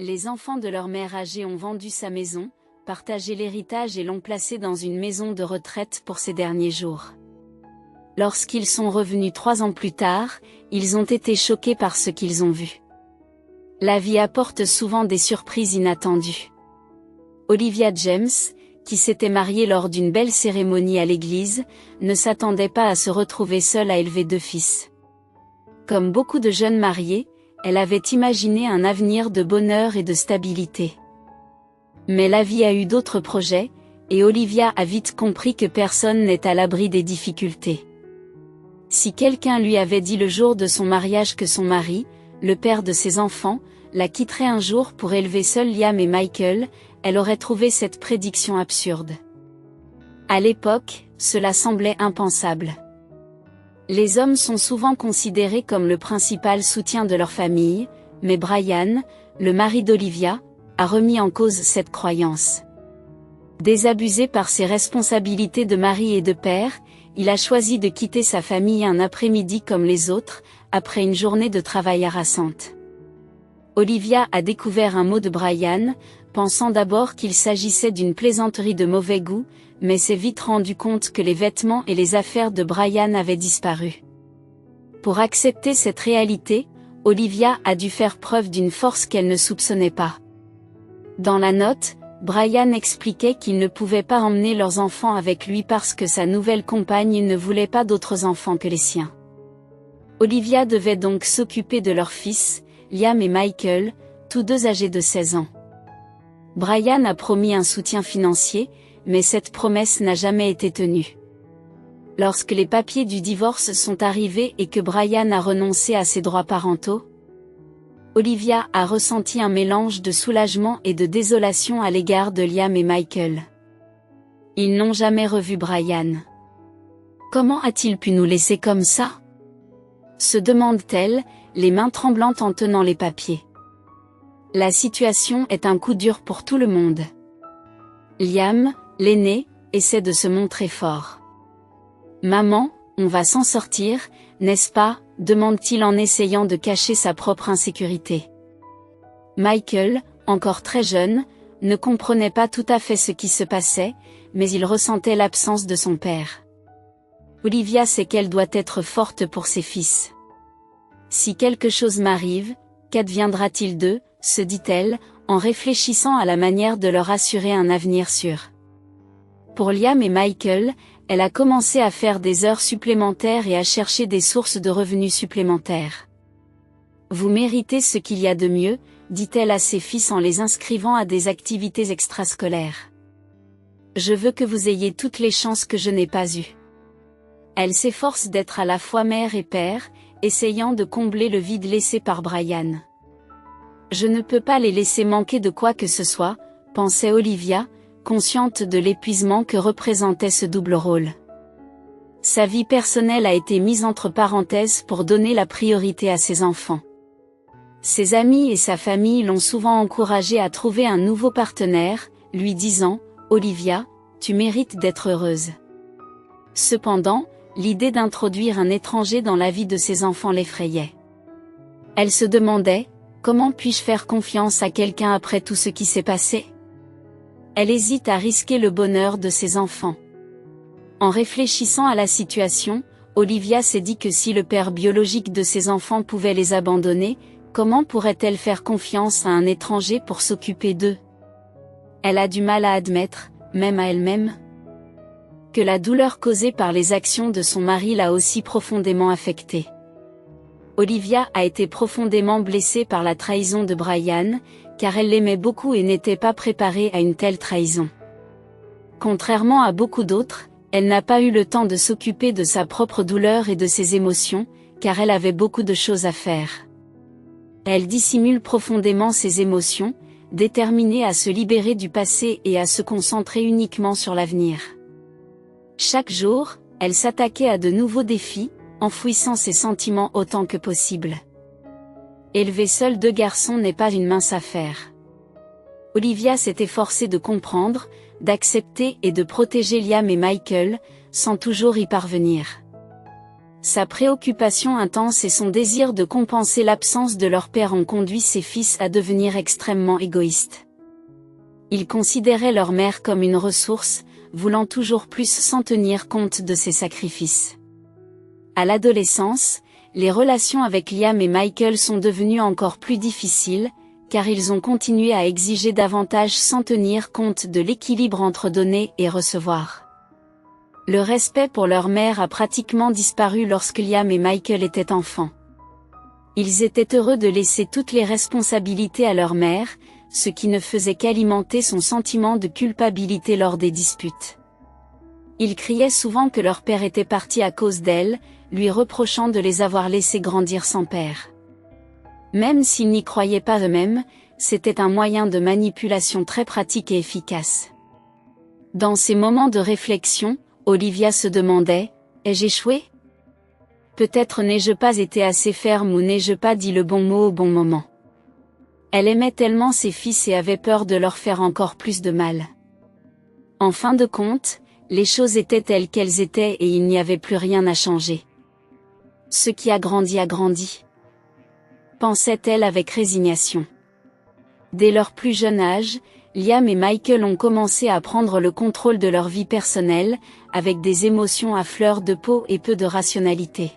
Les enfants de leur mère âgée ont vendu sa maison, partagé l'héritage et l'ont placé dans une maison de retraite pour ces derniers jours. Lorsqu'ils sont revenus 3 ans plus tard, ils ont été choqués par ce qu'ils ont vu. La vie apporte souvent des surprises inattendues. Olivia James, qui s'était mariée lors d'une belle cérémonie à l'église, ne s'attendait pas à se retrouver seule à élever 2 fils. Comme beaucoup de jeunes mariés, elle avait imaginé un avenir de bonheur et de stabilité. Mais la vie a eu d'autres projets, et Olivia a vite compris que personne n'est à l'abri des difficultés. Si quelqu'un lui avait dit le jour de son mariage que son mari, le père de ses enfants, la quitterait un jour pour élever seuls Liam et Michael, elle aurait trouvé cette prédiction absurde. À l'époque, cela semblait impensable. Les hommes sont souvent considérés comme le principal soutien de leur famille, mais Brian, le mari d'Olivia, a remis en cause cette croyance. Désabusé par ses responsabilités de mari et de père, il a choisi de quitter sa famille un après-midi comme les autres, après une journée de travail harassante. Olivia a découvert un mot de Brian, pensant d'abord qu'il s'agissait d'une plaisanterie de mauvais goût, mais s'est vite rendu compte que les vêtements et les affaires de Brian avaient disparu. Pour accepter cette réalité, Olivia a dû faire preuve d'une force qu'elle ne soupçonnait pas. Dans la note, Brian expliquait qu'il ne pouvait pas emmener leurs enfants avec lui parce que sa nouvelle compagne ne voulait pas d'autres enfants que les siens. Olivia devait donc s'occuper de leurs fils, Liam et Michael, tous deux âgés de 16 ans. Brian a promis un soutien financier, mais cette promesse n'a jamais été tenue. Lorsque les papiers du divorce sont arrivés et que Brian a renoncé à ses droits parentaux, Olivia a ressenti un mélange de soulagement et de désolation à l'égard de Liam et Michael. Ils n'ont jamais revu Brian. Comment a-t-il pu nous laisser comme ça ? Se demande-t-elle, les mains tremblantes en tenant les papiers. La situation est un coup dur pour tout le monde. Liam, l'aîné, essaie de se montrer fort. Maman, on va s'en sortir, n'est-ce pas ? Demande-t-il en essayant de cacher sa propre insécurité. Michael, encore très jeune, ne comprenait pas tout à fait ce qui se passait, mais il ressentait l'absence de son père. Olivia sait qu'elle doit être forte pour ses fils. Si quelque chose m'arrive, qu'adviendra-t-il d'eux, se dit-elle, en réfléchissant à la manière de leur assurer un avenir sûr. Pour Liam et Michael, elle a commencé à faire des heures supplémentaires et à chercher des sources de revenus supplémentaires. Vous méritez ce qu'il y a de mieux, dit-elle à ses fils en les inscrivant à des activités extrascolaires. Je veux que vous ayez toutes les chances que je n'ai pas eues. Elle s'efforce d'être à la fois mère et père, essayant de combler le vide laissé par Brian. Je ne peux pas les laisser manquer de quoi que ce soit, pensait Olivia, consciente de l'épuisement que représentait ce double rôle. Sa vie personnelle a été mise entre parenthèses pour donner la priorité à ses enfants. Ses amis et sa famille l'ont souvent encouragée à trouver un nouveau partenaire, lui disant « Olivia, tu mérites d'être heureuse ». Cependant, l'idée d'introduire un étranger dans la vie de ses enfants l'effrayait. Elle se demandait « Comment puis-je faire confiance à quelqu'un après tout ce qui s'est passé ?» Elle hésite à risquer le bonheur de ses enfants. En réfléchissant à la situation, Olivia s'est dit que si le père biologique de ses enfants pouvait les abandonner, comment pourrait-elle faire confiance à un étranger pour s'occuper d'eux ? Elle a du mal à admettre, même à elle-même, que la douleur causée par les actions de son mari l'a aussi profondément affectée. Olivia a été profondément blessée par la trahison de Brian, car elle l'aimait beaucoup et n'était pas préparée à une telle trahison. Contrairement à beaucoup d'autres, elle n'a pas eu le temps de s'occuper de sa propre douleur et de ses émotions, car elle avait beaucoup de choses à faire. Elle dissimule profondément ses émotions, déterminée à se libérer du passé et à se concentrer uniquement sur l'avenir. Chaque jour, elle s'attaquait à de nouveaux défis, enfouissant ses sentiments autant que possible. Élever seul 2 garçons n'est pas une mince affaire. Olivia s'est efforcée de comprendre, d'accepter et de protéger Liam et Michael, sans toujours y parvenir. Sa préoccupation intense et son désir de compenser l'absence de leur père ont conduit ses fils à devenir extrêmement égoïstes. Ils considéraient leur mère comme une ressource, voulant toujours plus s'en tenir compte de ses sacrifices. À l'adolescence, les relations avec Liam et Michael sont devenues encore plus difficiles, car ils ont continué à exiger davantage sans tenir compte de l'équilibre entre donner et recevoir. Le respect pour leur mère a pratiquement disparu lorsque Liam et Michael étaient enfants. Ils étaient heureux de laisser toutes les responsabilités à leur mère, ce qui ne faisait qu'alimenter son sentiment de culpabilité lors des disputes. Ils criaient souvent que leur père était parti à cause d'elle, lui reprochant de les avoir laissés grandir sans père. Même s'ils n'y croyaient pas eux-mêmes, c'était un moyen de manipulation très pratique et efficace. Dans ces moments de réflexion, Olivia se demandait, « Ai-je échoué ? Peut-être n'ai-je pas été assez ferme ou n'ai-je pas dit le bon mot au bon moment. » Elle aimait tellement ses fils et avait peur de leur faire encore plus de mal. En fin de compte, les choses étaient telles qu'elles étaient et il n'y avait plus rien à changer. Ce qui a grandi, pensait-elle avec résignation. Dès leur plus jeune âge, Liam et Michael ont commencé à prendre le contrôle de leur vie personnelle, avec des émotions à fleur de peau et peu de rationalité.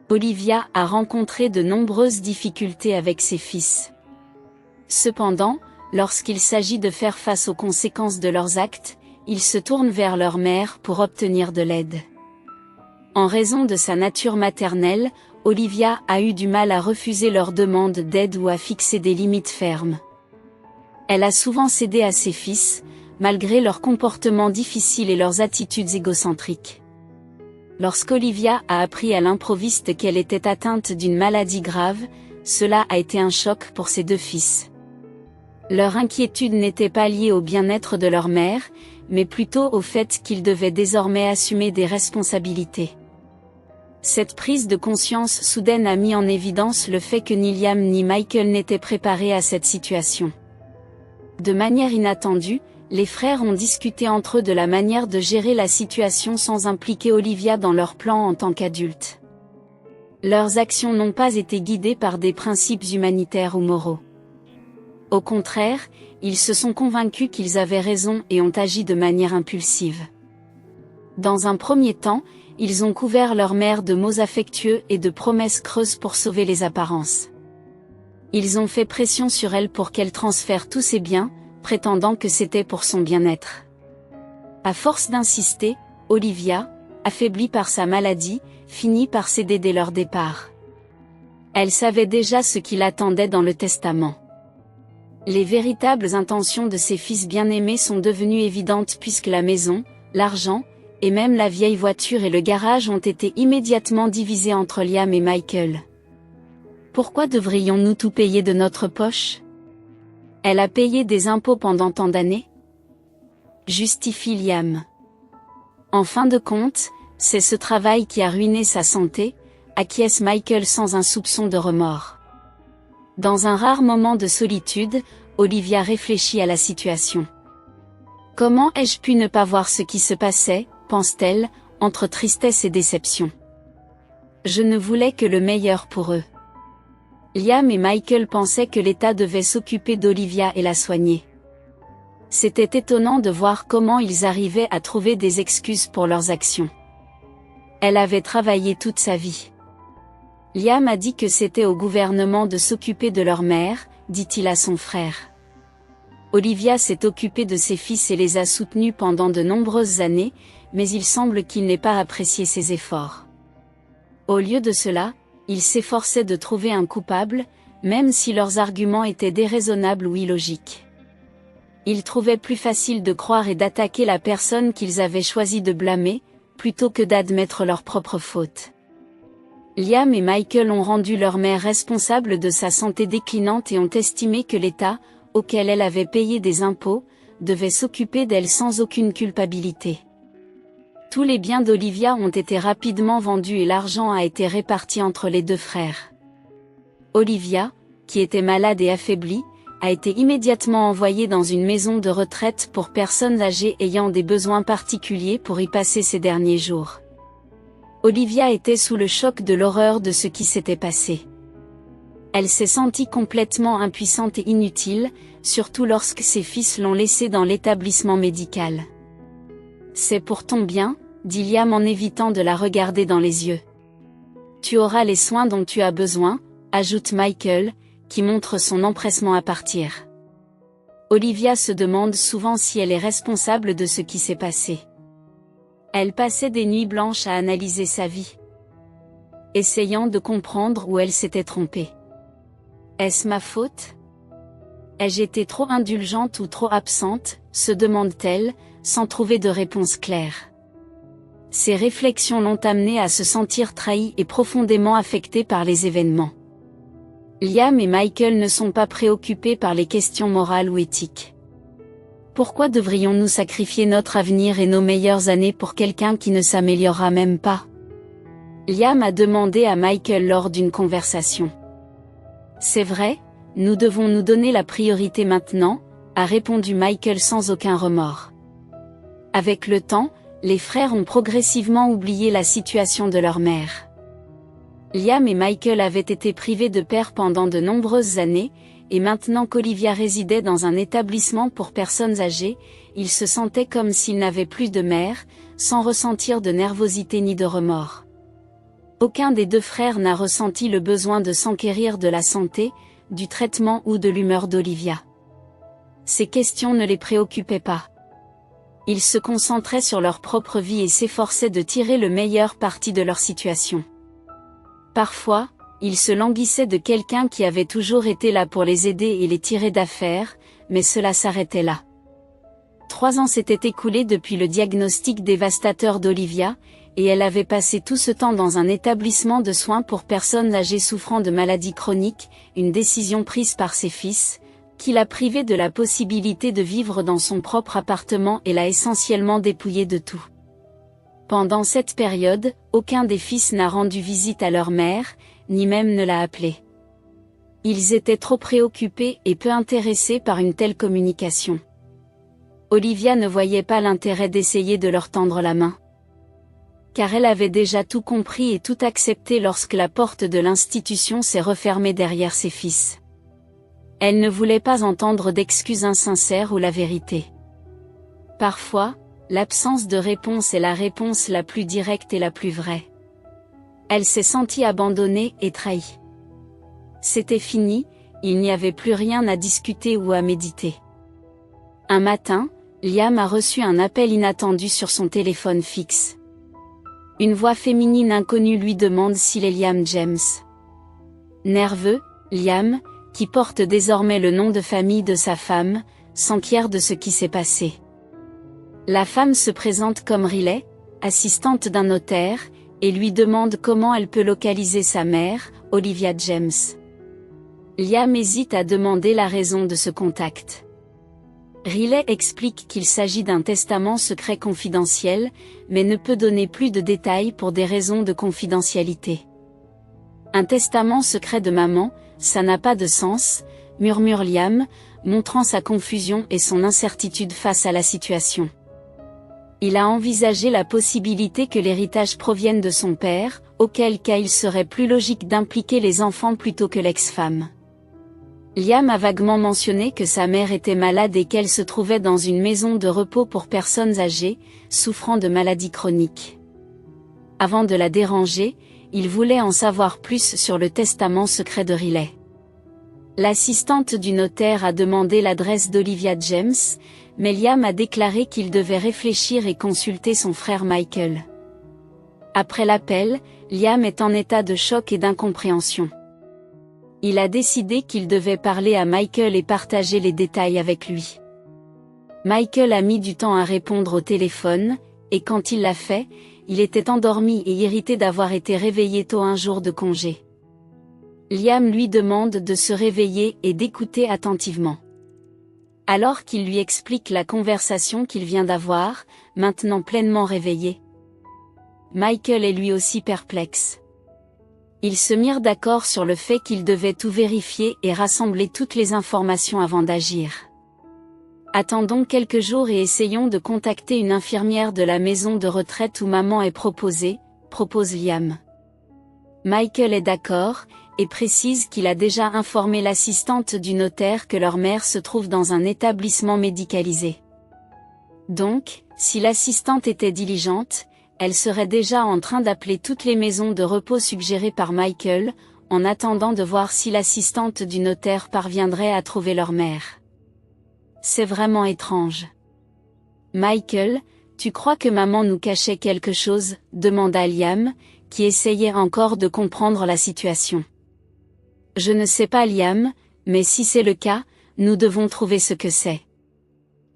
Olivia a rencontré de nombreuses difficultés avec ses fils. Cependant, lorsqu'il s'agit de faire face aux conséquences de leurs actes, ils se tournent vers leur mère pour obtenir de l'aide. En raison de sa nature maternelle, Olivia a eu du mal à refuser leurs demandes d'aide ou à fixer des limites fermes. Elle a souvent cédé à ses fils, malgré leurs comportements difficiles et leurs attitudes égocentriques. Lorsqu'Olivia a appris à l'improviste qu'elle était atteinte d'une maladie grave, cela a été un choc pour ses deux fils. Leur inquiétude n'était pas liée au bien-être de leur mère, mais plutôt au fait qu'ils devaient désormais assumer des responsabilités. Cette prise de conscience soudaine a mis en évidence le fait que ni Liam ni Michael n'étaient préparés à cette situation. De manière inattendue, les frères ont discuté entre eux de la manière de gérer la situation sans impliquer Olivia dans leurs plans en tant qu'adultes. Leurs actions n'ont pas été guidées par des principes humanitaires ou moraux. Au contraire, ils se sont convaincus qu'ils avaient raison et ont agi de manière impulsive. Dans un premier temps, ils ont couvert leur mère de mots affectueux et de promesses creuses pour sauver les apparences. Ils ont fait pression sur elle pour qu'elle transfère tous ses biens, prétendant que c'était pour son bien-être. À force d'insister, Olivia, affaiblie par sa maladie, finit par céder dès leur départ. Elle savait déjà ce qui l'attendait dans le testament. Les véritables intentions de ses fils bien-aimés sont devenues évidentes puisque la maison, l'argent, et même la vieille voiture et le garage ont été immédiatement divisés entre Liam et Michael. Pourquoi devrions-nous tout payer de notre poche ? Elle a payé des impôts pendant tant d'années ? Justifie Liam. En fin de compte, c'est ce travail qui a ruiné sa santé, acquiesce Michael sans un soupçon de remords. Dans un rare moment de solitude, Olivia réfléchit à la situation. Comment ai-je pu ne pas voir ce qui se passait, pense-t-elle, entre tristesse et déception. Je ne voulais que le meilleur pour eux. Liam et Michael pensaient que l'État devait s'occuper d'Olivia et la soigner. C'était étonnant de voir comment ils arrivaient à trouver des excuses pour leurs actions. Elle avait travaillé toute sa vie. Liam a dit que c'était au gouvernement de s'occuper de leur mère, dit-il à son frère. Olivia s'est occupée de ses fils et les a soutenus pendant de nombreuses années, mais il semble qu'il n'ait pas apprécié ses efforts. Au lieu de cela, il s'efforçait de trouver un coupable, même si leurs arguments étaient déraisonnables ou illogiques. Il trouvait plus facile de croire et d'attaquer la personne qu'ils avaient choisi de blâmer, plutôt que d'admettre leurs propres fautes. Liam et Michael ont rendu leur mère responsable de sa santé déclinante et ont estimé que l'État, auquel elle avait payé des impôts, devait s'occuper d'elle sans aucune culpabilité. Tous les biens d'Olivia ont été rapidement vendus et l'argent a été réparti entre les deux frères. Olivia, qui était malade et affaiblie, a été immédiatement envoyée dans une maison de retraite pour personnes âgées ayant des besoins particuliers pour y passer ses derniers jours. Olivia était sous le choc de l'horreur de ce qui s'était passé. Elle s'est sentie complètement impuissante et inutile, surtout lorsque ses fils l'ont laissée dans l'établissement médical. C'est pour ton bien, dit Liam en évitant de la regarder dans les yeux. Tu auras les soins dont tu as besoin, ajoute Michael, qui montre son empressement à partir. Olivia se demande souvent si elle est responsable de ce qui s'est passé. Elle passait des nuits blanches à analyser sa vie, essayant de comprendre où elle s'était trompée. Est-ce ma faute? Ai-je été trop indulgente ou trop absente, se demande-t-elle, sans trouver de réponse claire. Ces réflexions l'ont amenée à se sentir trahie et profondément affectée par les événements. Liam et Michael ne sont pas préoccupés par les questions morales ou éthiques. Pourquoi devrions-nous sacrifier notre avenir et nos meilleures années pour quelqu'un qui ne s'améliorera même pas? Liam a demandé à Michael lors d'une conversation. C'est vrai, nous devons nous donner la priorité maintenant, a répondu Michael sans aucun remords. Avec le temps, les frères ont progressivement oublié la situation de leur mère. Liam et Michael avaient été privés de père pendant de nombreuses années, et maintenant qu'Olivia résidait dans un établissement pour personnes âgées, ils se sentaient comme s'ils n'avaient plus de mère, sans ressentir de nervosité ni de remords. Aucun des deux frères n'a ressenti le besoin de s'enquérir de la santé, du traitement ou de l'humeur d'Olivia. Ces questions ne les préoccupaient pas. Ils se concentraient sur leur propre vie et s'efforçaient de tirer le meilleur parti de leur situation. Parfois, ils se languissaient de quelqu'un qui avait toujours été là pour les aider et les tirer d'affaire, mais cela s'arrêtait là. 3 ans s'étaient écoulés depuis le diagnostic dévastateur d'Olivia, et elle avait passé tout ce temps dans un établissement de soins pour personnes âgées souffrant de maladies chroniques, une décision prise par ses fils, qui l'a privée de la possibilité de vivre dans son propre appartement et l'a essentiellement dépouillée de tout. Pendant cette période, aucun des fils n'a rendu visite à leur mère, ni même ne l'a appelée. Ils étaient trop préoccupés et peu intéressés par une telle communication. Olivia ne voyait pas l'intérêt d'essayer de leur tendre la main. Car elle avait déjà tout compris et tout accepté lorsque la porte de l'institution s'est refermée derrière ses fils. Elle ne voulait pas entendre d'excuses insincères ou la vérité. Parfois, l'absence de réponse est la réponse la plus directe et la plus vraie. Elle s'est sentie abandonnée et trahie. C'était fini, il n'y avait plus rien à discuter ou à méditer. Un matin, Liam a reçu un appel inattendu sur son téléphone fixe. Une voix féminine inconnue lui demande s'il est Liam James. Nerveux, Liam, qui porte désormais le nom de famille de sa femme, s'enquiert de ce qui s'est passé. La femme se présente comme Riley, assistante d'un notaire, et lui demande comment elle peut localiser sa mère, Olivia James. Liam hésite à demander la raison de ce contact. Riley explique qu'il s'agit d'un testament secret confidentiel, mais ne peut donner plus de détails pour des raisons de confidentialité. Un testament secret de maman, ça n'a pas de sens, murmure Liam, montrant sa confusion et son incertitude face à la situation. Il a envisagé la possibilité que l'héritage provienne de son père, auquel cas il serait plus logique d'impliquer les enfants plutôt que l'ex-femme. Liam a vaguement mentionné que sa mère était malade et qu'elle se trouvait dans une maison de repos pour personnes âgées, souffrant de maladies chroniques. Avant de la déranger, il voulait en savoir plus sur le testament secret de Riley. L'assistante du notaire a demandé l'adresse d'Olivia James, mais Liam a déclaré qu'il devait réfléchir et consulter son frère Michael. Après l'appel, Liam est en état de choc et d'incompréhension. Il a décidé qu'il devait parler à Michael et partager les détails avec lui. Michael a mis du temps à répondre au téléphone, et quand il l'a fait, il était endormi et irrité d'avoir été réveillé tôt un jour de congé. Liam lui demande de se réveiller et d'écouter attentivement. Alors qu'il lui explique la conversation qu'il vient d'avoir, maintenant pleinement réveillé. Michael est lui aussi perplexe. Ils se mirent d'accord sur le fait qu'ils devaient tout vérifier et rassembler toutes les informations avant d'agir. Attendons quelques jours et essayons de contacter une infirmière de la maison de retraite où maman est proposée, propose Liam. Michael est d'accord, et précise qu'il a déjà informé l'assistante du notaire que leur mère se trouve dans un établissement médicalisé. Donc, si l'assistante était diligente, elle serait déjà en train d'appeler toutes les maisons de repos suggérées par Michael, en attendant de voir si l'assistante du notaire parviendrait à trouver leur mère. C'est vraiment étrange. Michael, tu crois que maman nous cachait quelque chose, demanda Liam, qui essayait encore de comprendre la situation. Je ne sais pas Liam, mais si c'est le cas, nous devons trouver ce que c'est.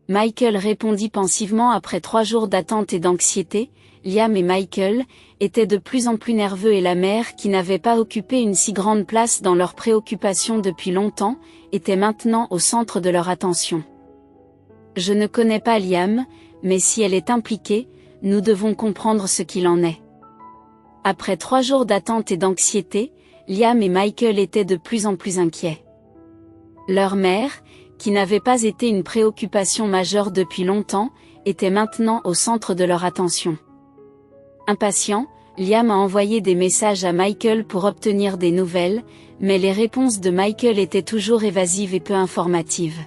Michael répondit pensivement après 3 jours d'attente et d'anxiété. Liam et Michael étaient de plus en plus nerveux et la mère qui n'avait pas occupé une si grande place dans leurs préoccupations depuis longtemps, était maintenant au centre de leur attention. Je ne connais pas Liam, mais si elle est impliquée, nous devons comprendre ce qu'il en est. Après 3 jours d'attente et d'anxiété, Liam et Michael étaient de plus en plus inquiets. Leur mère, qui n'avait pas été une préoccupation majeure depuis longtemps, était maintenant au centre de leur attention. Impatient, Liam a envoyé des messages à Michael pour obtenir des nouvelles, mais les réponses de Michael étaient toujours évasives et peu informatives.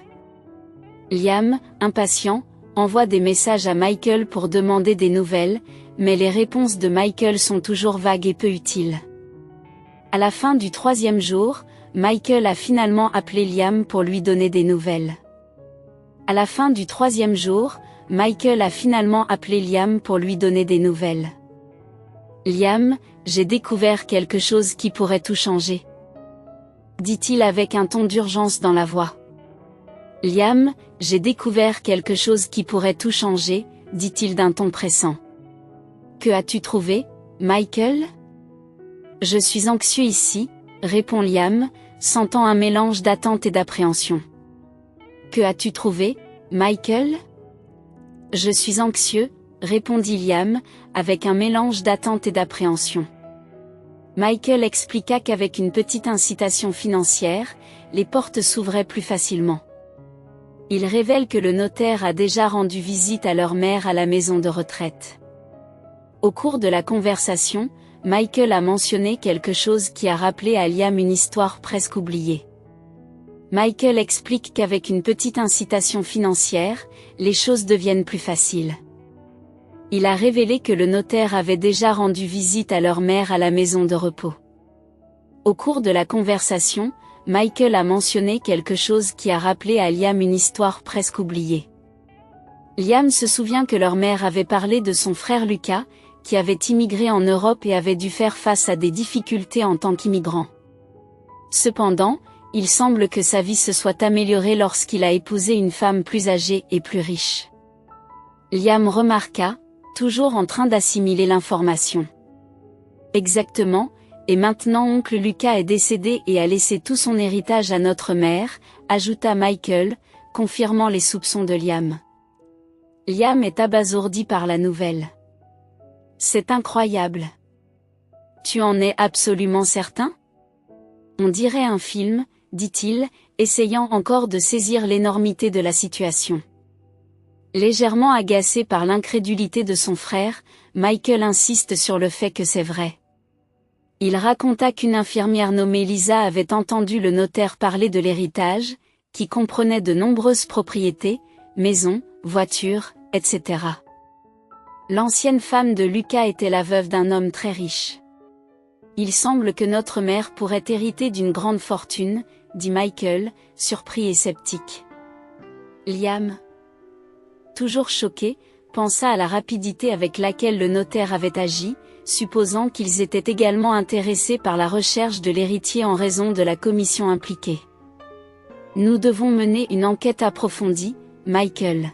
Liam, impatient, envoie des messages à Michael pour demander des nouvelles, mais les réponses de Michael sont toujours vagues et peu utiles. À la fin du 3e jour, Michael a finalement appelé Liam pour lui donner des nouvelles. À la fin du 3e jour, Michael a finalement appelé Liam pour lui donner des nouvelles. Liam, j'ai découvert quelque chose qui pourrait tout changer, dit-il avec un ton d'urgence dans la voix. Liam, j'ai découvert quelque chose qui pourrait tout changer, dit-il d'un ton pressant. Que as-tu trouvé, Michael ? Je suis anxieux ici, répond Liam, sentant un mélange d'attente et d'appréhension. Que as-tu trouvé, Michael ? Je suis anxieux, répondit Liam, avec un mélange d'attente et d'appréhension. Michael expliqua qu'avec une petite incitation financière, les portes s'ouvraient plus facilement. Il révèle que le notaire a déjà rendu visite à leur mère à la maison de retraite. Au cours de la conversation, Michael a mentionné quelque chose qui a rappelé à Liam une histoire presque oubliée. Michael explique qu'avec une petite incitation financière, les choses deviennent plus faciles. Il a révélé que le notaire avait déjà rendu visite à leur mère à la maison de repos. Au cours de la conversation, Michael a mentionné quelque chose qui a rappelé à Liam une histoire presque oubliée. Liam se souvient que leur mère avait parlé de son frère Lucas, qui avait immigré en Europe et avait dû faire face à des difficultés en tant qu'immigrant. Cependant, il semble que sa vie se soit améliorée lorsqu'il a épousé une femme plus âgée et plus riche. Liam remarqua, toujours en train d'assimiler l'information. Exactement, et maintenant oncle Lucas est décédé et a laissé tout son héritage à notre mère, ajouta Michael, confirmant les soupçons de Liam. Liam est abasourdi par la nouvelle. C'est incroyable. Tu en es absolument certain ? On dirait un film, dit-il, essayant encore de saisir l'énormité de la situation. Légèrement agacé par l'incrédulité de son frère, Michael insiste sur le fait que c'est vrai. Il raconta qu'une infirmière nommée Lisa avait entendu le notaire parler de l'héritage, qui comprenait de nombreuses propriétés, maisons, voitures, etc. L'ancienne femme de Lucas était la veuve d'un homme très riche. Il semble que notre mère pourrait hériter d'une grande fortune, dit Michael, surpris et sceptique. Liam, toujours choqué, pensa à la rapidité avec laquelle le notaire avait agi, supposant qu'ils étaient également intéressés par la recherche de l'héritier en raison de la commission impliquée. Nous devons mener une enquête approfondie, Michael.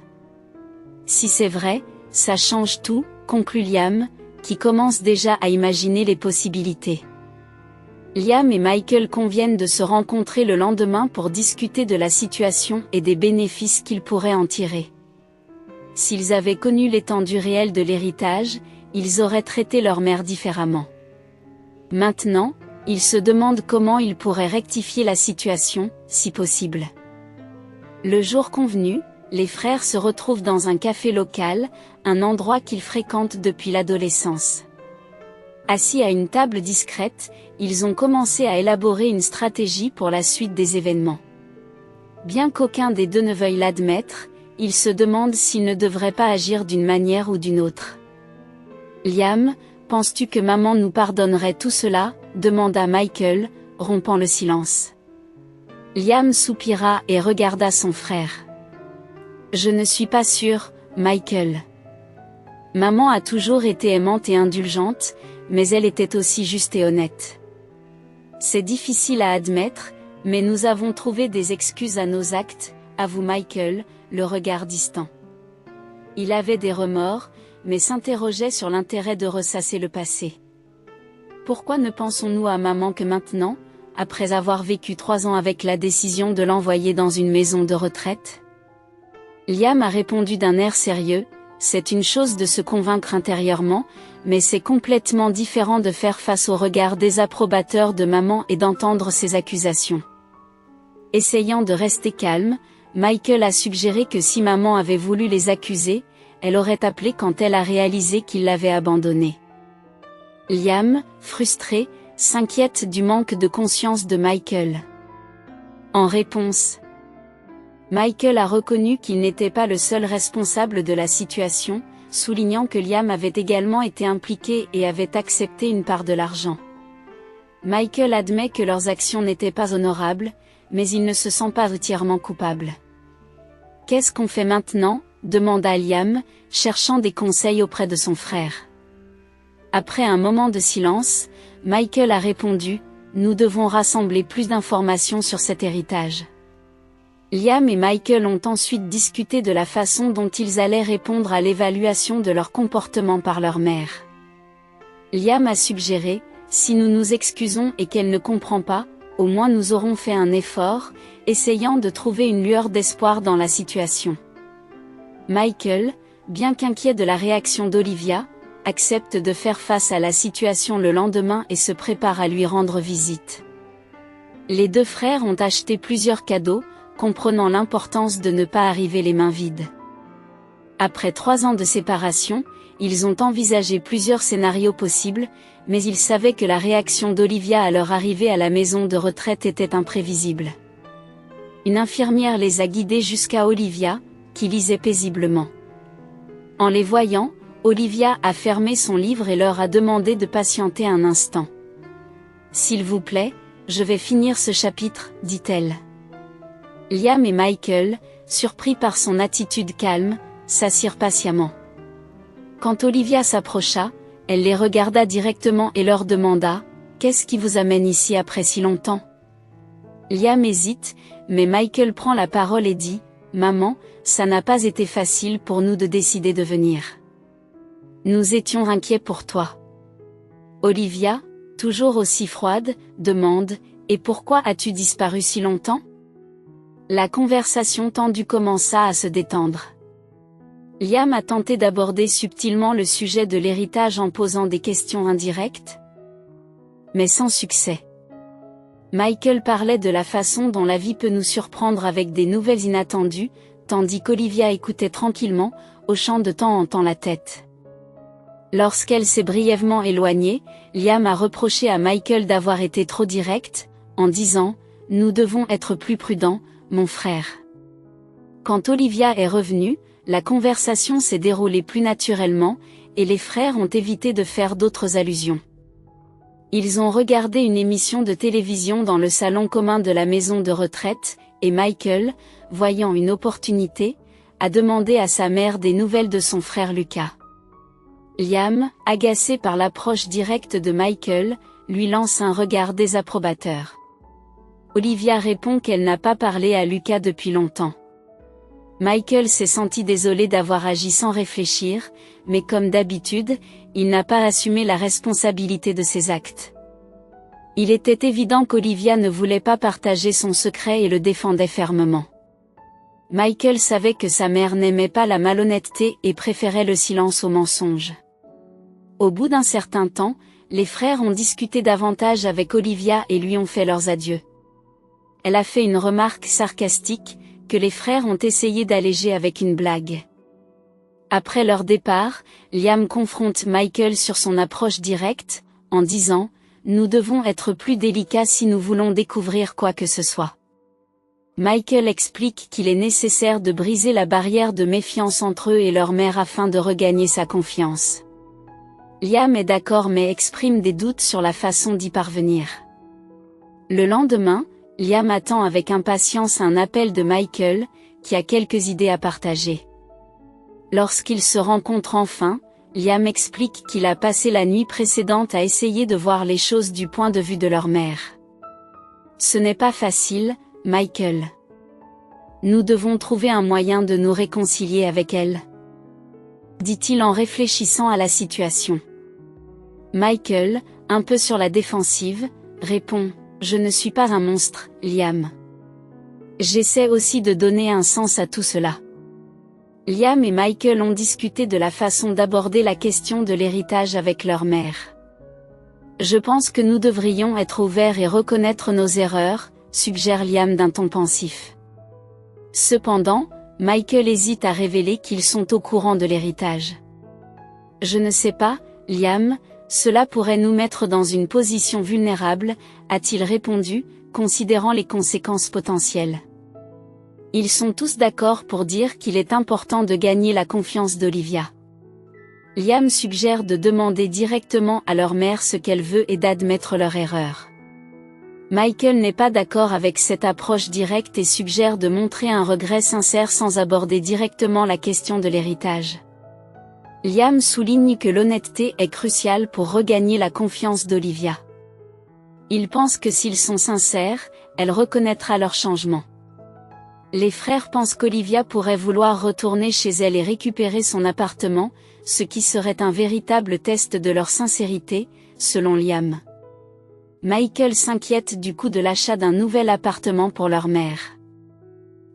Si c'est vrai, ça change tout, conclut Liam, qui commence déjà à imaginer les possibilités. Liam et Michael conviennent de se rencontrer le lendemain pour discuter de la situation et des bénéfices qu'ils pourraient en tirer. S'ils avaient connu l'étendue réelle de l'héritage, ils auraient traité leur mère différemment. Maintenant, ils se demandent comment ils pourraient rectifier la situation, si possible. Le jour convenu, les frères se retrouvent dans un café local, un endroit qu'ils fréquentent depuis l'adolescence. Assis à une table discrète, ils ont commencé à élaborer une stratégie pour la suite des événements. Bien qu'aucun des deux ne veuille l'admettre, ils se demandent s'ils ne devraient pas agir d'une manière ou d'une autre. Liam, penses-tu que maman nous pardonnerait tout cela ? Demanda Michael, rompant le silence. Liam soupira et regarda son frère. Je ne suis pas sûr, Michael. Maman a toujours été aimante et indulgente, mais elle était aussi juste et honnête. C'est difficile à admettre, mais nous avons trouvé des excuses à nos actes, avoue Michael, le regard distant. Il avait des remords, mais s'interrogeait sur l'intérêt de ressasser le passé. Pourquoi ne pensons-nous à maman que maintenant, après avoir vécu 3 ans avec la décision de l'envoyer dans une maison de retraite ? Liam a répondu d'un air sérieux, c'est une chose de se convaincre intérieurement, mais c'est complètement différent de faire face au regard désapprobateur de maman et d'entendre ses accusations. Essayant de rester calme, Michael a suggéré que si maman avait voulu les accuser, elle aurait appelé quand elle a réalisé qu'il l'avait abandonnée. Liam, frustré, s'inquiète du manque de conscience de Michael. En réponse, Michael a reconnu qu'il n'était pas le seul responsable de la situation, soulignant que Liam avait également été impliqué et avait accepté une part de l'argent. Michael admet que leurs actions n'étaient pas honorables, mais il ne se sent pas entièrement coupable. « Qu'est-ce qu'on fait maintenant ?» demanda Liam, cherchant des conseils auprès de son frère. Après un moment de silence, Michael a répondu « Nous devons rassembler plus d'informations sur cet héritage. » Liam et Michael ont ensuite discuté de la façon dont ils allaient répondre à l'évaluation de leur comportement par leur mère. Liam a suggéré, si nous nous excusons et qu'elle ne comprend pas, au moins nous aurons fait un effort, essayant de trouver une lueur d'espoir dans la situation. Michael, bien qu'inquiet de la réaction d'Olivia, accepte de faire face à la situation le lendemain et se prépare à lui rendre visite. Les deux frères ont acheté plusieurs cadeaux, comprenant l'importance de ne pas arriver les mains vides. Après 3 ans de séparation, ils ont envisagé plusieurs scénarios possibles, mais ils savaient que la réaction d'Olivia à leur arrivée à la maison de retraite était imprévisible. Une infirmière les a guidés jusqu'à Olivia, qui lisait paisiblement. En les voyant, Olivia a fermé son livre et leur a demandé de patienter un instant. « S'il vous plaît, je vais finir ce chapitre, dit-elle. » Liam et Michael, surpris par son attitude calme, s'assirent patiemment. Quand Olivia s'approcha, elle les regarda directement et leur demanda « Qu'est-ce qui vous amène ici après si longtemps ?» Liam hésite, mais Michael prend la parole et dit « Maman, ça n'a pas été facile pour nous de décider de venir. Nous étions inquiets pour toi. » Olivia, toujours aussi froide, demande « Et pourquoi as-tu disparu si longtemps ?» La conversation tendue commença à se détendre. Liam a tenté d'aborder subtilement le sujet de l'héritage en posant des questions indirectes, mais sans succès. Michael parlait de la façon dont la vie peut nous surprendre avec des nouvelles inattendues, tandis qu'Olivia écoutait tranquillement, hochant de temps en temps la tête. Lorsqu'elle s'est brièvement éloignée, Liam a reproché à Michael d'avoir été trop direct, en disant « Nous devons être plus prudents, mon frère. » Quand Olivia est revenue, la conversation s'est déroulée plus naturellement, et les frères ont évité de faire d'autres allusions. Ils ont regardé une émission de télévision dans le salon commun de la maison de retraite, et Michael, voyant une opportunité, a demandé à sa mère des nouvelles de son frère Lucas. Liam, agacé par l'approche directe de Michael, lui lance un regard désapprobateur. Olivia répond qu'elle n'a pas parlé à Lucas depuis longtemps. Michael s'est senti désolé d'avoir agi sans réfléchir, mais comme d'habitude, il n'a pas assumé la responsabilité de ses actes. Il était évident qu'Olivia ne voulait pas partager son secret et le défendait fermement. Michael savait que sa mère n'aimait pas la malhonnêteté et préférait le silence au mensonge. Au bout d'un certain temps, les frères ont discuté davantage avec Olivia et lui ont fait leurs adieux. Elle a fait une remarque sarcastique, que les frères ont essayé d'alléger avec une blague. Après leur départ, Liam confronte Michael sur son approche directe, en disant « Nous devons être plus délicats si nous voulons découvrir quoi que ce soit ». Michael explique qu'il est nécessaire de briser la barrière de méfiance entre eux et leur mère afin de regagner sa confiance. Liam est d'accord mais exprime des doutes sur la façon d'y parvenir. Le lendemain, Liam attend avec impatience un appel de Michael, qui a quelques idées à partager. Lorsqu'ils se rencontrent enfin, Liam explique qu'il a passé la nuit précédente à essayer de voir les choses du point de vue de leur mère. Ce n'est pas facile, Michael. Nous devons trouver un moyen de nous réconcilier avec elle, dit-il en réfléchissant à la situation. Michael, un peu sur la défensive, répond « Je ne suis pas un monstre, Liam. J'essaie aussi de donner un sens à tout cela. » Liam et Michael ont discuté de la façon d'aborder la question de l'héritage avec leur mère. « Je pense que nous devrions être ouverts et reconnaître nos erreurs, suggère Liam d'un ton pensif. Cependant, Michael hésite à révéler qu'ils sont au courant de l'héritage. « Je ne sais pas, Liam, cela pourrait nous mettre dans une position vulnérable, a-t-il répondu, considérant les conséquences potentielles. Ils sont tous d'accord pour dire qu'il est important de gagner la confiance d'Olivia. Liam suggère de demander directement à leur mère ce qu'elle veut et d'admettre leur erreur. Michael n'est pas d'accord avec cette approche directe et suggère de montrer un regret sincère sans aborder directement la question de l'héritage. Liam souligne que l'honnêteté est cruciale pour regagner la confiance d'Olivia. Il pense que s'ils sont sincères, elle reconnaîtra leur changement. Les frères pensent qu'Olivia pourrait vouloir retourner chez elle et récupérer son appartement, ce qui serait un véritable test de leur sincérité, selon Liam. Michael s'inquiète du coût de l'achat d'un nouvel appartement pour leur mère.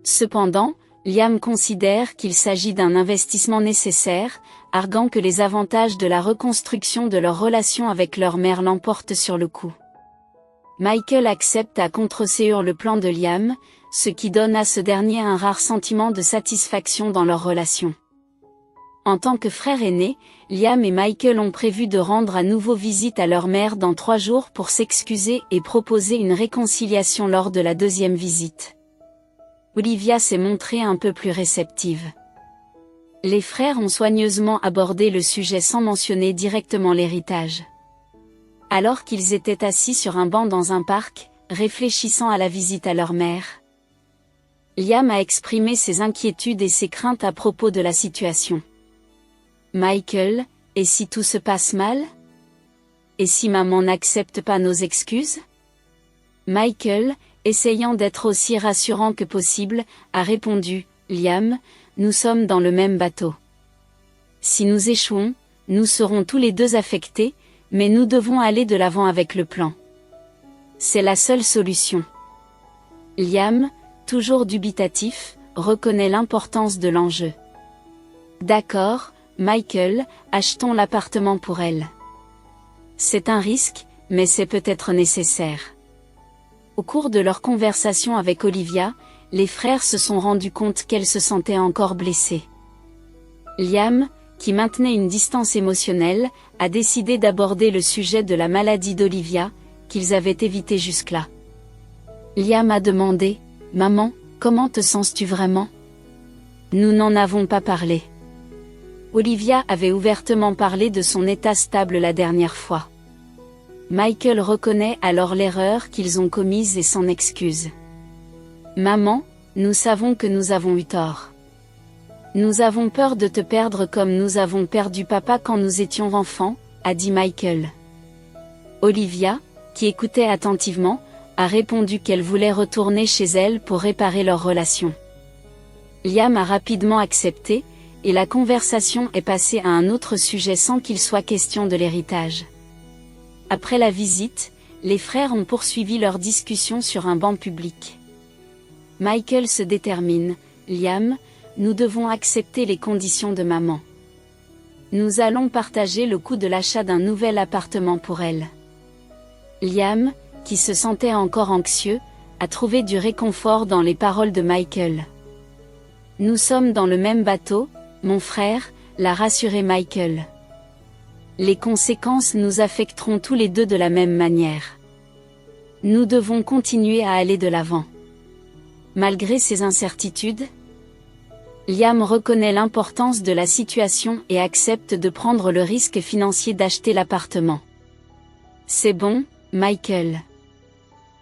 Cependant, Liam considère qu'il s'agit d'un investissement nécessaire, arguant que les avantages de la reconstruction de leur relation avec leur mère l'emportent sur le coût. Michael accepte à contre-séance le plan de Liam, ce qui donne à ce dernier un rare sentiment de satisfaction dans leur relation. En tant que frère aîné, Liam et Michael ont prévu de rendre à nouveau visite à leur mère dans 3 jours pour s'excuser et proposer une réconciliation lors de la 2e visite. Olivia s'est montrée un peu plus réceptive. Les frères ont soigneusement abordé le sujet sans mentionner directement l'héritage. Alors qu'ils étaient assis sur un banc dans un parc, réfléchissant à la visite à leur mère, Liam a exprimé ses inquiétudes et ses craintes à propos de la situation. Michael, et si tout se passe mal? Et si maman n'accepte pas nos excuses? Michael, essayant d'être aussi rassurant que possible, a répondu, Liam, nous sommes dans le même bateau. Si nous échouons, nous serons tous les deux affectés, mais nous devons aller de l'avant avec le plan. C'est la seule solution. Liam, toujours dubitatif, reconnaît l'importance de l'enjeu. D'accord, Michael, achetons l'appartement pour elle. C'est un risque, mais c'est peut-être nécessaire. Au cours de leur conversation avec Olivia, les frères se sont rendus compte qu'elle se sentait encore blessée. Liam, qui maintenait une distance émotionnelle, a décidé d'aborder le sujet de la maladie d'Olivia, qu'ils avaient évité jusque-là. Liam a demandé, « Maman, comment te sens-tu vraiment ?» Nous n'en avons pas parlé. Olivia avait ouvertement parlé de son état stable la dernière fois. Michael reconnaît alors l'erreur qu'ils ont commise et s'en excuse. « Maman, nous savons que nous avons eu tort. Nous avons peur de te perdre comme nous avons perdu papa quand nous étions enfants, » a dit Michael. Olivia, qui écoutait attentivement, a répondu qu'elle voulait retourner chez elle pour réparer leur relation. Liam a rapidement accepté, et la conversation est passée à un autre sujet sans qu'il soit question de l'héritage. Après la visite, les frères ont poursuivi leur discussion sur un banc public. Michael se détermine, « Liam, nous devons accepter les conditions de maman. Nous allons partager le coût de l'achat d'un nouvel appartement pour elle. » Liam, qui se sentait encore anxieux, a trouvé du réconfort dans les paroles de Michael. « Nous sommes dans le même bateau, mon frère, » l'a rassuré Michael. Les conséquences nous affecteront tous les deux de la même manière. Nous devons continuer à aller de l'avant. Malgré ces incertitudes, Liam reconnaît l'importance de la situation et accepte de prendre le risque financier d'acheter l'appartement. C'est bon, Michael.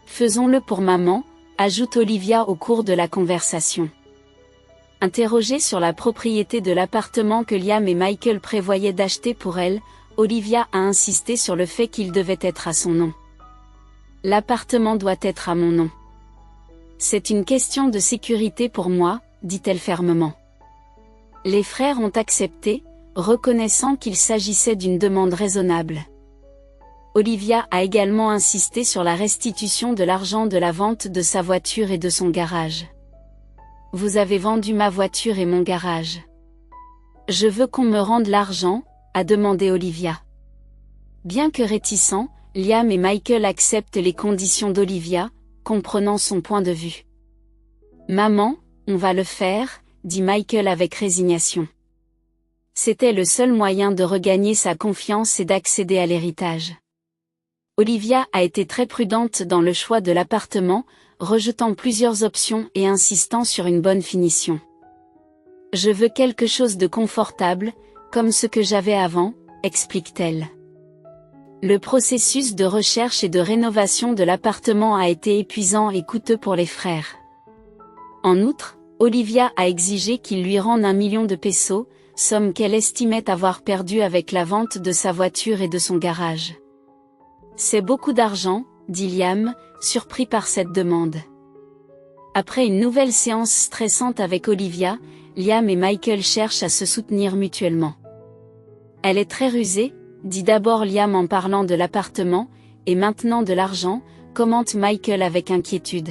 Faisons-le pour maman, ajoute Olivia au cours de la conversation. Interrogée sur la propriété de l'appartement que Liam et Michael prévoyaient d'acheter pour elle, Olivia a insisté sur le fait qu'il devait être à son nom. L'appartement doit être à mon nom. C'est une question de sécurité pour moi, dit-elle fermement. Les frères ont accepté, reconnaissant qu'il s'agissait d'une demande raisonnable. Olivia a également insisté sur la restitution de l'argent de la vente de sa voiture et de son garage. Vous avez vendu ma voiture et mon garage. Je veux qu'on me rende l'argent, a demandé Olivia. Bien que réticents, Liam et Michael acceptent les conditions d'Olivia, comprenant son point de vue. Maman, on va le faire, dit Michael avec résignation. C'était le seul moyen de regagner sa confiance et d'accéder à l'héritage. Olivia a été très prudente dans le choix de l'appartement, rejetant plusieurs options et insistant sur une bonne finition. Je veux quelque chose de confortable, comme ce que j'avais avant, explique-t-elle. Le processus de recherche et de rénovation de l'appartement a été épuisant et coûteux pour les frères. En outre, Olivia a exigé qu'il lui rende 1 million de pesos, somme qu'elle estimait avoir perdue avec la vente de sa voiture et de son garage. C'est beaucoup d'argent, dit Liam, surpris par cette demande. Après une nouvelle séance stressante avec Olivia, Liam et Michael cherchent à se soutenir mutuellement. Elle est très rusée, dit d'abord Liam en parlant de l'appartement, et maintenant de l'argent, commente Michael avec inquiétude.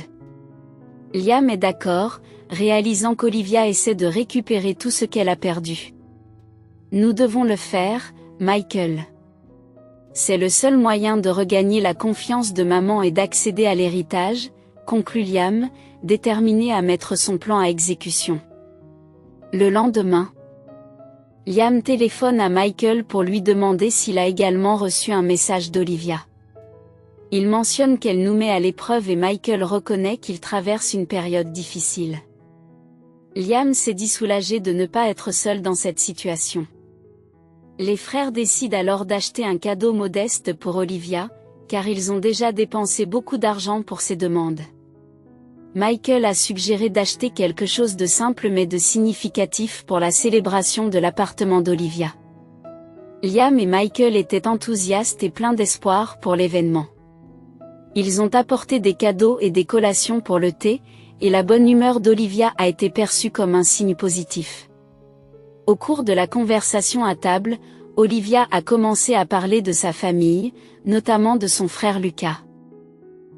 Liam est d'accord, réalisant qu'Olivia essaie de récupérer tout ce qu'elle a perdu. Nous devons le faire, Michael. C'est le seul moyen de regagner la confiance de maman et d'accéder à l'héritage, conclut Liam, déterminé à mettre son plan à exécution. Le lendemain, Liam téléphone à Michael pour lui demander s'il a également reçu un message d'Olivia. Il mentionne qu'elle nous met à l'épreuve et Michael reconnaît qu'il traverse une période difficile. Liam s'est dit soulagé de ne pas être seul dans cette situation. Les frères décident alors d'acheter un cadeau modeste pour Olivia, car ils ont déjà dépensé beaucoup d'argent pour ses demandes. Michael a suggéré d'acheter quelque chose de simple mais de significatif pour la célébration de l'appartement d'Olivia. Liam et Michael étaient enthousiastes et pleins d'espoir pour l'événement. Ils ont apporté des cadeaux et des collations pour le thé, et la bonne humeur d'Olivia a été perçue comme un signe positif. Au cours de la conversation à table, Olivia a commencé à parler de sa famille, notamment de son frère Lucas.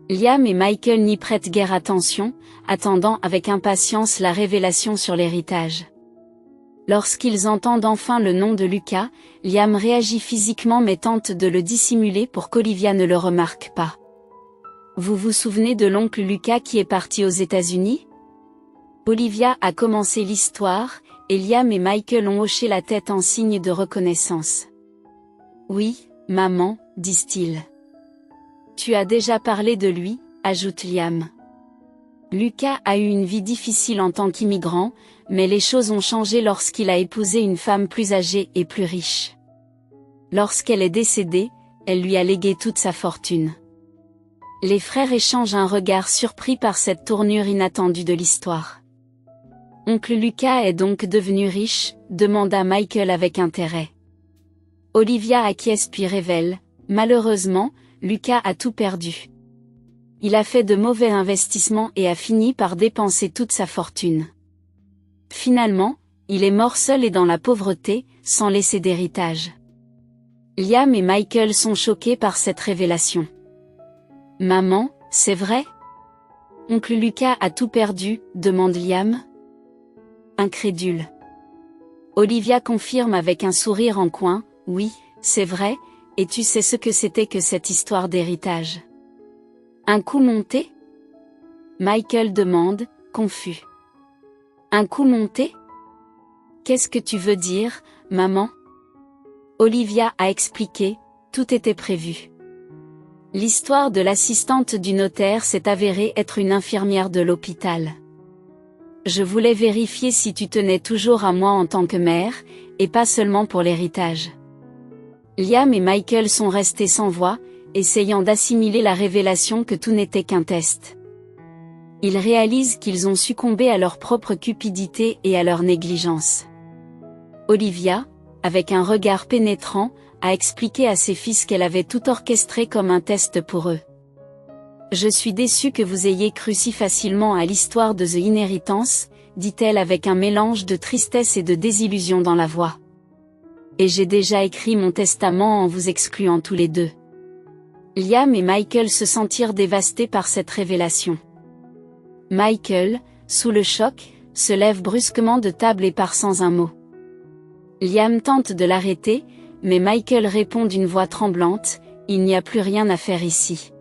Liam et Michael n'y prêtent guère attention, attendant avec impatience la révélation sur l'héritage. Lorsqu'ils entendent enfin le nom de Lucas, Liam réagit physiquement mais tente de le dissimuler pour qu'Olivia ne le remarque pas. Vous vous souvenez de l'oncle Lucas qui est parti aux États-Unis? Olivia a commencé l'histoire, et Liam et Michael ont hoché la tête en signe de reconnaissance. Oui, maman, disent-ils. Tu as déjà parlé de lui, ajoute Liam. Lucas a eu une vie difficile en tant qu'immigrant, mais les choses ont changé lorsqu'il a épousé une femme plus âgée et plus riche. Lorsqu'elle est décédée, elle lui a légué toute sa fortune. Les frères échangent un regard surpris par cette tournure inattendue de l'histoire. Oncle Lucas est donc devenu riche, demanda Michael avec intérêt. Olivia acquiesce puis révèle, malheureusement, Lucas a tout perdu. Il a fait de mauvais investissements et a fini par dépenser toute sa fortune. Finalement, il est mort seul et dans la pauvreté, sans laisser d'héritage. Liam et Michael sont choqués par cette révélation. Maman, c'est vrai? Oncle Lucas a tout perdu, demande Liam. Incrédule. Olivia confirme avec un sourire en coin, oui, c'est vrai, et tu sais ce que c'était que cette histoire d'héritage. Un coup monté? Michael demande, confus. Un coup monté? Qu'est-ce que tu veux dire, maman? Olivia a expliqué, tout était prévu. L'histoire de l'assistante du notaire s'est avérée être une infirmière de l'hôpital. Je voulais vérifier si tu tenais toujours à moi en tant que mère, et pas seulement pour l'héritage. Liam et Michael sont restés sans voix, essayant d'assimiler la révélation que tout n'était qu'un test. Ils réalisent qu'ils ont succombé à leur propre cupidité et à leur négligence. Olivia, avec un regard pénétrant, a expliqué à ses fils qu'elle avait tout orchestré comme un test pour eux. Je suis déçue que vous ayez cru si facilement à l'histoire de The Inheritance, dit-elle avec un mélange de tristesse et de désillusion dans la voix. Et j'ai déjà écrit mon testament en vous excluant tous les deux. Liam et Michael se sentirent dévastés par cette révélation. Michael, sous le choc, se lève brusquement de table et part sans un mot. Liam tente de l'arrêter, mais Michael répond d'une voix tremblante, « Il n'y a plus rien à faire ici. »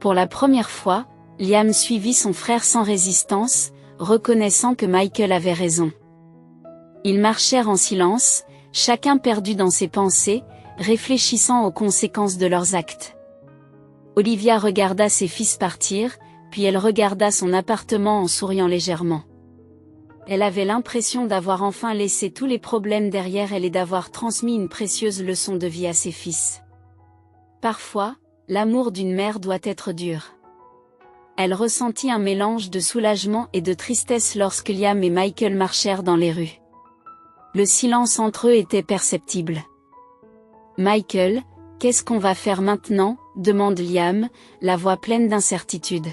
Pour la première fois, Liam suivit son frère sans résistance, reconnaissant que Michael avait raison. Ils marchèrent en silence, chacun perdu dans ses pensées, réfléchissant aux conséquences de leurs actes. Olivia regarda ses fils partir, puis elle regarda son appartement en souriant légèrement. Elle avait l'impression d'avoir enfin laissé tous les problèmes derrière elle et d'avoir transmis une précieuse leçon de vie à ses fils. Parfois, l'amour d'une mère doit être dur. Elle ressentit un mélange de soulagement et de tristesse lorsque Liam et Michael marchèrent dans les rues. Le silence entre eux était perceptible. « Michael, qu'est-ce qu'on va faire maintenant ?» demande Liam, la voix pleine d'incertitude.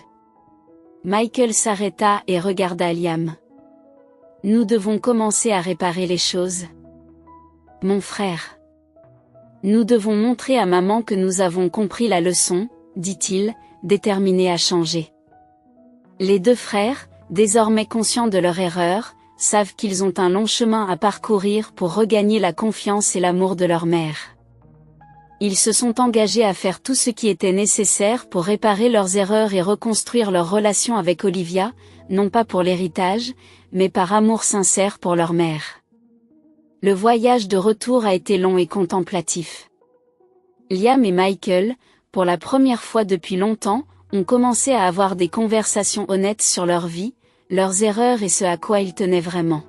Michael s'arrêta et regarda Liam. « Nous devons commencer à réparer les choses. Mon frère. Nous devons montrer à maman que nous avons compris la leçon, dit-il, déterminé à changer. Les deux frères, désormais conscients de leur erreur, savent qu'ils ont un long chemin à parcourir pour regagner la confiance et l'amour de leur mère. Ils se sont engagés à faire tout ce qui était nécessaire pour réparer leurs erreurs et reconstruire leur relation avec Olivia, non pas pour l'héritage, mais par amour sincère pour leur mère. Le voyage de retour a été long et contemplatif. Liam et Michael, pour la première fois depuis longtemps, ont commencé à avoir des conversations honnêtes sur leur vie, leurs erreurs et ce à quoi ils tenaient vraiment.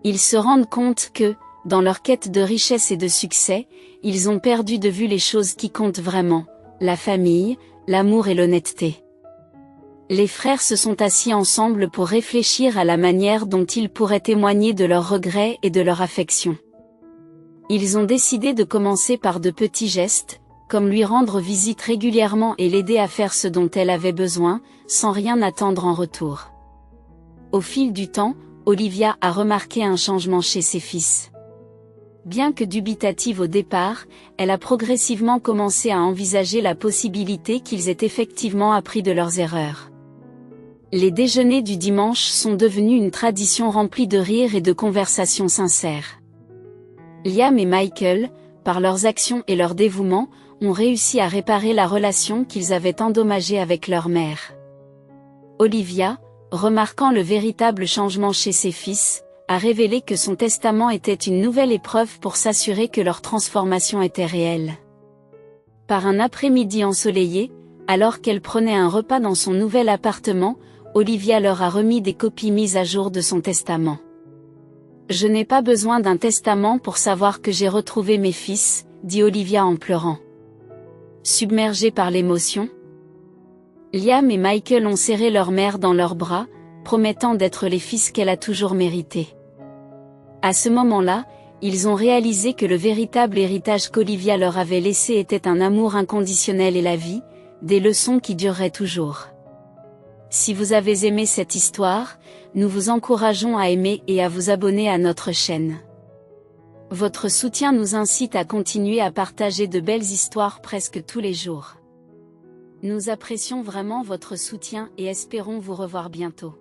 Ils se rendent compte que, dans leur quête de richesse et de succès, ils ont perdu de vue les choses qui comptent vraiment, la famille, l'amour et l'honnêteté. Les frères se sont assis ensemble pour réfléchir à la manière dont ils pourraient témoigner de leurs regrets et de leur affection. Ils ont décidé de commencer par de petits gestes, comme lui rendre visite régulièrement et l'aider à faire ce dont elle avait besoin, sans rien attendre en retour. Au fil du temps, Olivia a remarqué un changement chez ses fils. Bien que dubitative au départ, elle a progressivement commencé à envisager la possibilité qu'ils aient effectivement appris de leurs erreurs. Les déjeuners du dimanche sont devenus une tradition remplie de rires et de conversations sincères. Liam et Michael, par leurs actions et leur dévouement, ont réussi à réparer la relation qu'ils avaient endommagée avec leur mère. Olivia, remarquant le véritable changement chez ses fils, a révélé que son testament était une nouvelle épreuve pour s'assurer que leur transformation était réelle. Par un après-midi ensoleillé, alors qu'elle prenait un repas dans son nouvel appartement, Olivia leur a remis des copies mises à jour de son testament. « Je n'ai pas besoin d'un testament pour savoir que j'ai retrouvé mes fils, » dit Olivia en pleurant. Submergée par l'émotion, Liam et Michael ont serré leur mère dans leurs bras, promettant d'être les fils qu'elle a toujours mérités. À ce moment-là, ils ont réalisé que le véritable héritage qu'Olivia leur avait laissé était un amour inconditionnel et la vie, des leçons qui dureraient toujours. Si vous avez aimé cette histoire, nous vous encourageons à aimer et à vous abonner à notre chaîne. Votre soutien nous incite à continuer à partager de belles histoires presque tous les jours. Nous apprécions vraiment votre soutien et espérons vous revoir bientôt.